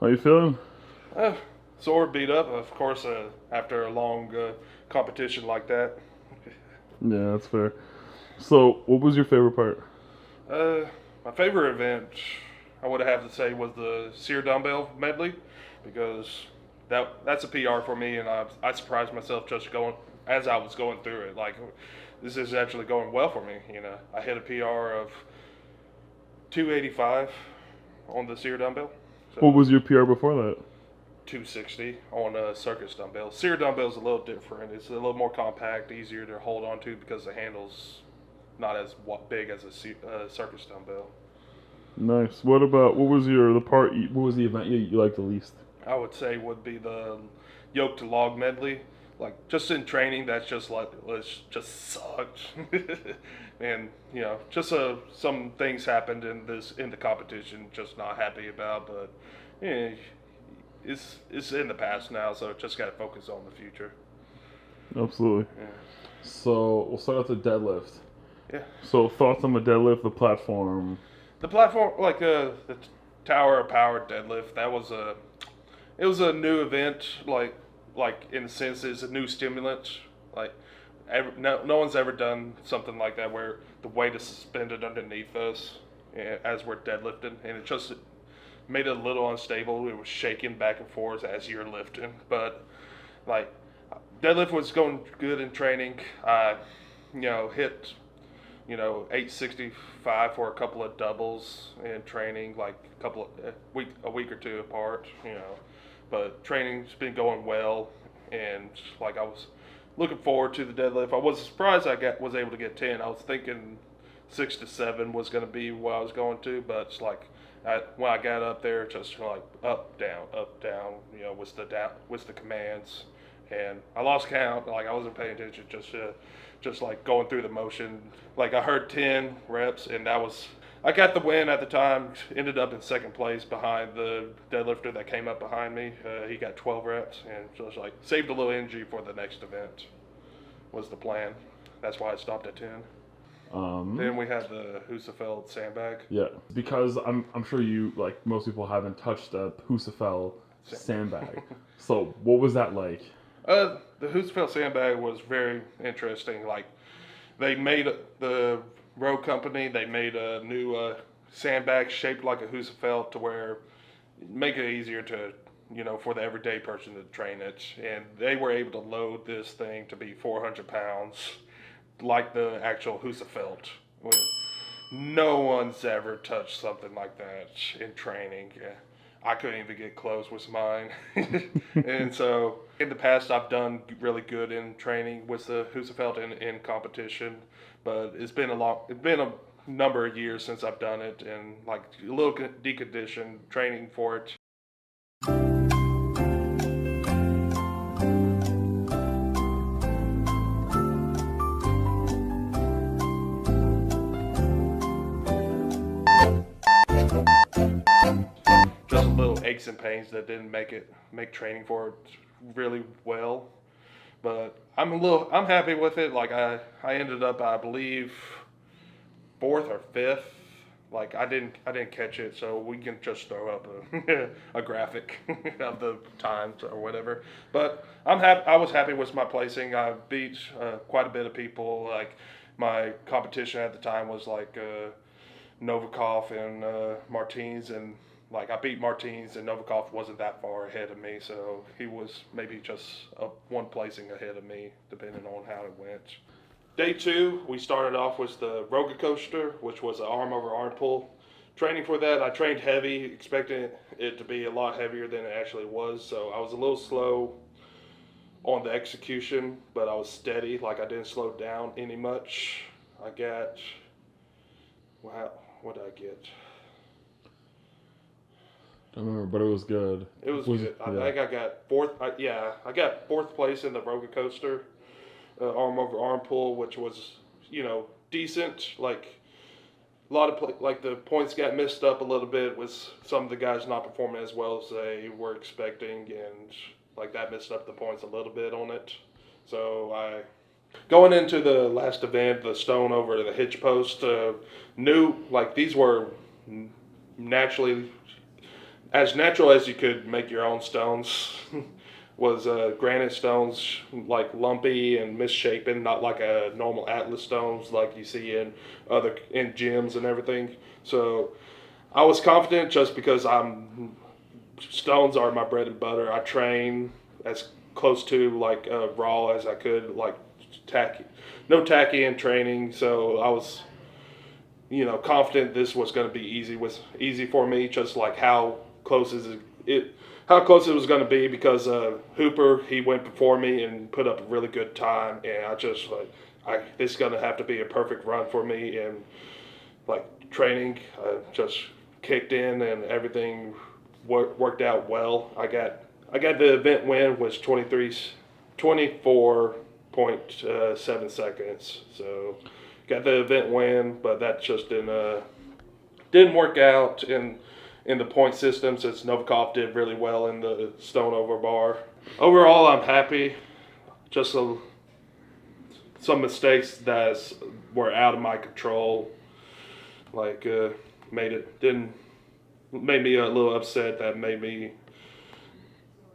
How you feeling? Uh, Sore, beat up, of course, after a long competition like that. Yeah, that's fair. So, what was your favorite part? Uh, my favorite event, I would have to say, was the sear dumbbell medley because that's a PR for me, and I surprised myself just going as I was going through it. Like, this is actually going well for me. I hit a PR of 285 on the sear dumbbell. What So was your PR before that? 260 on a circus dumbbell. Sear dumbbell is a little different. It's a little more compact, easier to hold on to because the handle's not as big as a circus dumbbell. Nice. What was what was the event you liked the least? I would say would be the yoke to log medley. Like just in training, that's just like it's just sucked. And just some things happened in the competition, just not happy about. But yeah, it's in the past now, so just got to focus on the future. Absolutely. Yeah. So, we'll start with the deadlift. Yeah. So, thoughts on the deadlift, the platform? The platform, like the Tower of Power deadlift, it was a new event, like in a sense, it's a new stimulant. Like, no one's ever done something like that where the weight is suspended underneath us as we're deadlifting, and it just made it a little unstable. It was shaking back and forth as you're lifting, but like deadlift was going good in training. I, hit 865 for a couple of doubles in training, like a week or two apart. But training's been going well, and like I was looking forward to the deadlift. I was surprised was able to get 10. I was thinking 6 to 7 was going to be what I was going to, but it's like when I got up there, just like up down, was the commands, and I lost count. Like I wasn't paying attention, just like going through the motion. Like I heard 10 reps, and I got the win at the time. Ended up in second place behind the deadlifter that came up behind me. He got 12 reps, and just like saved a little energy for the next event. Was the plan. That's why I stopped at 10. Then we had the Husafeld sandbag. Yeah, because I'm sure you, like most people, haven't touched a Husafell sandbag. So, what was that like? The Husafeld sandbag was very interesting. Like they made the Rogue company. They made a new sandbag shaped like a Husafeld to where make it easier to for the everyday person to train it. And they were able to load this thing to be 400 pounds, like the actual Husafeld. No one's ever touched something like that in training. I couldn't even get close with mine. And so in the past, I've done really good in training with the Husafeld in competition, but it's been a number of years since I've done it, and like a little deconditioned training for it. Just a little aches and pains that didn't make training for it really well. But I'm happy with it. Like I ended up, I believe, fourth or fifth. Like I didn't catch it, so we can just throw up a graphic of the times or whatever. But I'm happy. I was happy with my placing. I beat quite a bit of people. Like my competition at the time was like Novikov and Martins, and like I beat Martins, and Novikov wasn't that far ahead of me, so he was maybe just one placing ahead of me, depending on how it went. Day 2, we started off with the ROGUE coaster, which was an arm over arm pull. Training for that, I trained heavy, expecting it to be a lot heavier than it actually was, so I was a little slow on the execution, but I was steady, like I didn't slow down any much. I got, wow, what did I get? I don't remember, but it was good. It was good. I think I got fourth. I got fourth place in the ROGUE coaster, arm over arm pull, which was decent. Like a lot of like the points got messed up a little bit with some of the guys not performing as well as they were expecting, and like that messed up the points a little bit on it. So going into the last event, the stone over the hitch post, knew like these were naturally as natural as you could make your own stones. Was granite stones, like lumpy and misshapen, not like a normal Atlas stones like you see in gyms and everything. So I was confident just because stones are my bread and butter. I train as close to like raw as I could, like no tacky in training. So I was, confident this was going to be easy. Was easy for me, just like how close it was going to be, because Hooper, he went before me and put up a really good time, and I just this is going to have to be a perfect run for me. And like training just kicked in and everything worked out well. I got the event win, was 24.7 seconds. So got the event win, but that just didn't work out in the point system, since Novikov did really well in the stone over bar. Overall, I'm happy. Just some mistakes that were out of my control, like made me a little upset. That made me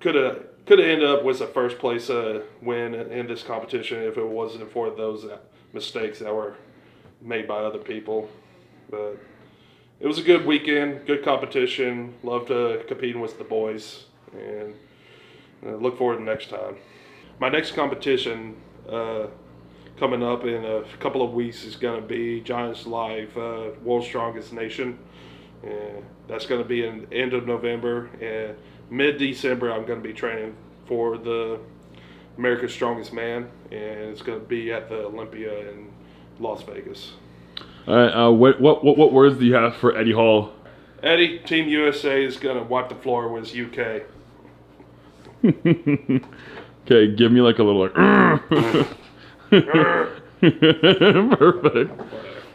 could have ended up with a first place win in this competition if it wasn't for those mistakes that were made by other people. But it was a good weekend, good competition. Loved competing with the boys, and look forward to next time. My next competition coming up in a couple of weeks is going to be Giants Live, World's Strongest Nation. And that's going to be in the end of November. And mid-December, I'm going to be training for the America's Strongest Man, and it's going to be at the Olympia in Las Vegas. All right. What words do you have for Eddie Hall? Eddie, Team USA is going to wipe the floor with UK. Okay, give me like a little like. Perfect.